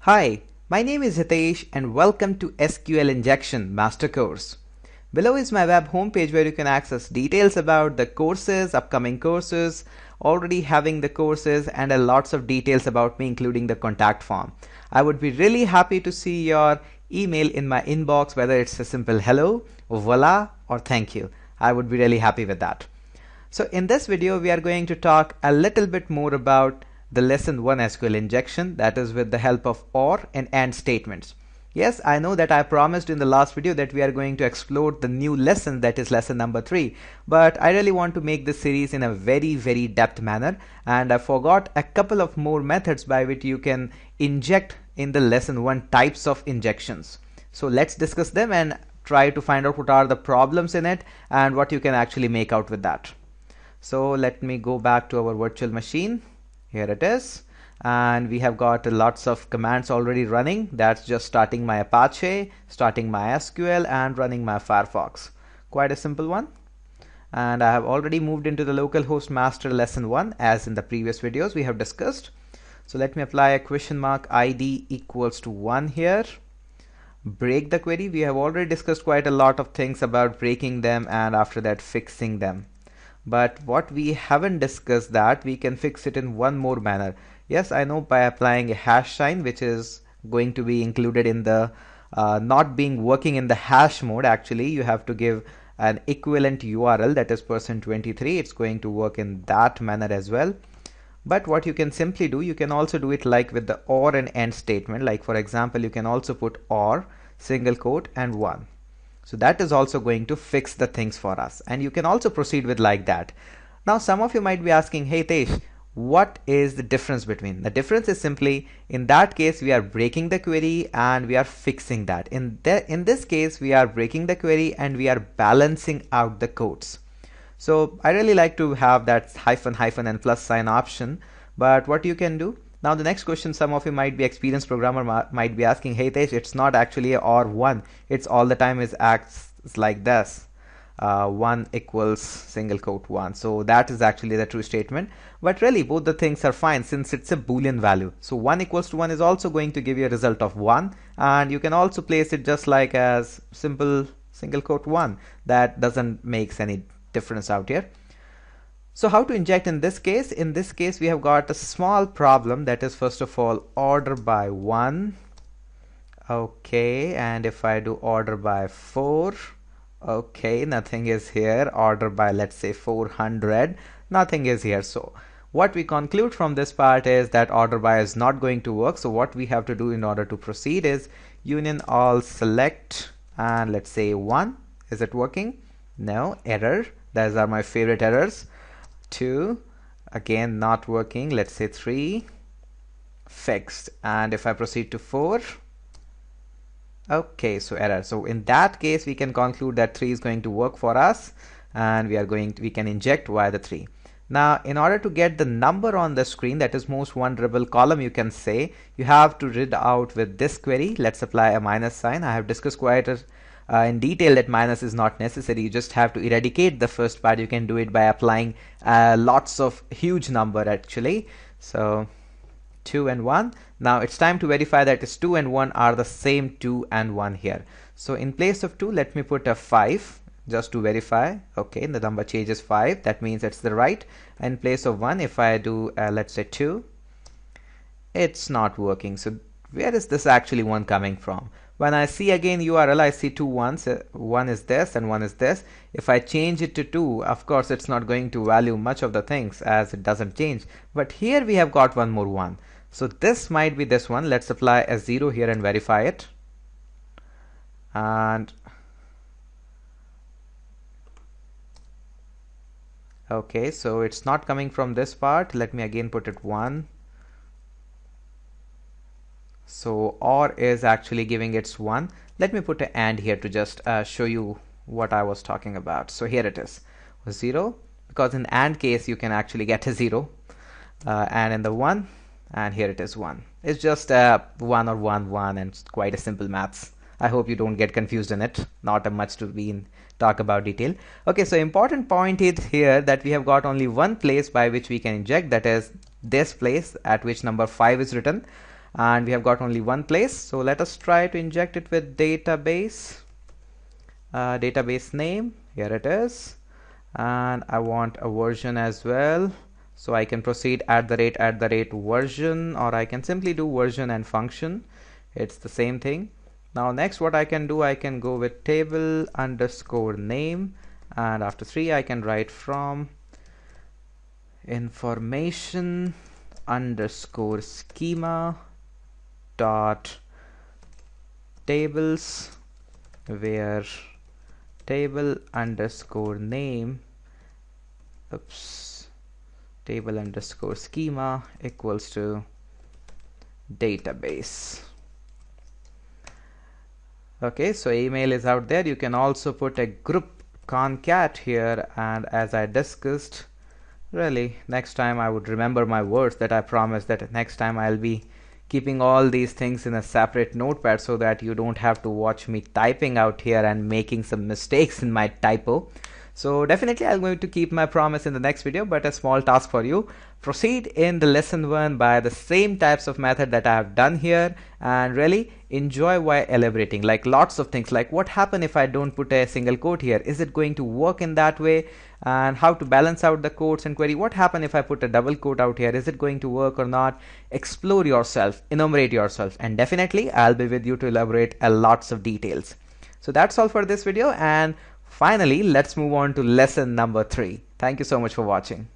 Hi, my name is Hitesh and welcome to SQL Injection Master Course. Below is my web homepage where you can access details about the courses, upcoming courses, already having the courses, and lots of details about me including the contact form. I would be really happy to see your email in my inbox, whether it's a simple hello, voila, or thank you. I would be really happy with that. So in this video we are going to talk a little bit more about the lesson 1 SQL injection, that is with the help of OR and AND statements. Yes, I know that I promised in the last video that we are going to explore the new lesson, that is lesson number 3, but I really want to make this series in a very depth manner, and I forgot a couple of more methods by which you can inject in the lesson 1 types of injections. So let's discuss them and try to find out what are the problems in it and what you can actually make out with that. So let me go back to our virtual machine. Here it is, and we have got lots of commands already running. That's just starting my Apache, starting my SQL, and running my Firefox. Quite a simple one. And I have already moved into the localhost master lesson 1 as in the previous videos we have discussed. So let me apply a question mark ID equals to 1 here. Break the query. We have already discussed quite a lot of things about breaking them and after that fixing them. But what we haven't discussed, that we can fix it in one more manner. Yes, I know, by applying a hash sign, which is going to be included in the not being working in the hash mode. Actually, you have to give an equivalent URL, that is %23. It's going to work in that manner as well. But what you can simply do, you can also do it like with the OR and AND statement. Like for example, you can also put OR, single quote, and 1. So that is also going to fix the things for us, and you can also proceed with like that. Now some of you might be asking, hey Tesh, what is the difference between? The difference is simply, in that case we are breaking the query and we are fixing that. In this case we are breaking the query and we are balancing out the quotes. So I really like to have that hyphen and plus sign option, but what you can do, now the next question some of you might be experienced programmer might be asking, hey Tesh, it's not actually a or 1, it's all the time is acts like this, 1 equals single quote 1. So that is actually the true statement, but really both the things are fine since it's a boolean value. So 1 equals to 1 is also going to give you a result of 1, and you can also place it just like as simple single quote 1. That doesn't make any difference out here. So how to inject in this case? In this case we have got a small problem, that is first of all order by 1. Okay, and if I do order by 4, okay, nothing is here. Order by, let's say, 400, nothing is here. So what we conclude from this part is that order by is not going to work. So what we have to do in order to proceed is union all select, and let's say 1. Is it working? No, error. Those are my favorite errors. 2, again not working. Let's say 3, fixed. And if I proceed to 4, okay, so error. So in that case we can conclude that 3 is going to work for us, and we can inject via the 3. Now in order to get the number on the screen, that is most vulnerable column, you can say, you have to read out with this query. Let's apply a minus sign. I have discussed quite in detail that minus is not necessary. You just have to eradicate the first part. You can do it by applying lots of huge number actually. So 2 and 1. Now it's time to verify that is 2 and 1 are the same 2 and 1 here. So in place of 2, let me put a 5 just to verify. Okay, the number changes 5. That means it's the right. In place of 1, if I do let's say 2, it's not working. So where is this actually 1 coming from? When I see again URL, I see 2 ones. 1 is this and 1 is this. If I change it to 2, of course it's not going to value much of the things as it doesn't change. But here we have got one more 1. So this might be this one. Let's apply a 0 here and verify it. And okay, so it's not coming from this part. Let me again put it 1. So OR is actually giving its 1. Let me put an AND here to just show you what I was talking about. So here it is 0, because in AND case you can actually get a 0, and in the 1, and here it is 1. It's just 1 or 1 1, and it's quite a simple maths. I hope you don't get confused in it. Not much to be in talk about detail. Okay, so important point is here that we have got only one place by which we can inject, that is this place at which number 5 is written. and we have got only one place. So let us try to inject it with database. Database name, here it is, and I want a version as well, so I can proceed at the rate version, or I can simply do version and function. It's the same thing. Now next what I can do, I can go with table underscore name, and after 3 I can write from information underscore schema dot tables, where table underscore name, table underscore schema equals to database. Okay, so email is out there. You can also put a group concat here, and as I discussed, really next time I would remember my words that I promised, that next time I'll be keeping all these things in a separate notepad so that you don't have to watch me typing out here and making some mistakes in my typo. So definitely I'm going to keep my promise in the next video, but a small task for you. Proceed in the lesson 1 by the same types of method that I have done here, and really enjoy while elaborating, like lots of things, like what happen if I don't put a single quote here, is it going to work in that way, and how to balance out the quotes and query, what happen if I put a double quote out here, is it going to work or not. Explore yourself, enumerate yourself, and definitely I'll be with you to elaborate a lots of details. So that's all for this video, and finally let's move on to lesson number 3. Thank you so much for watching.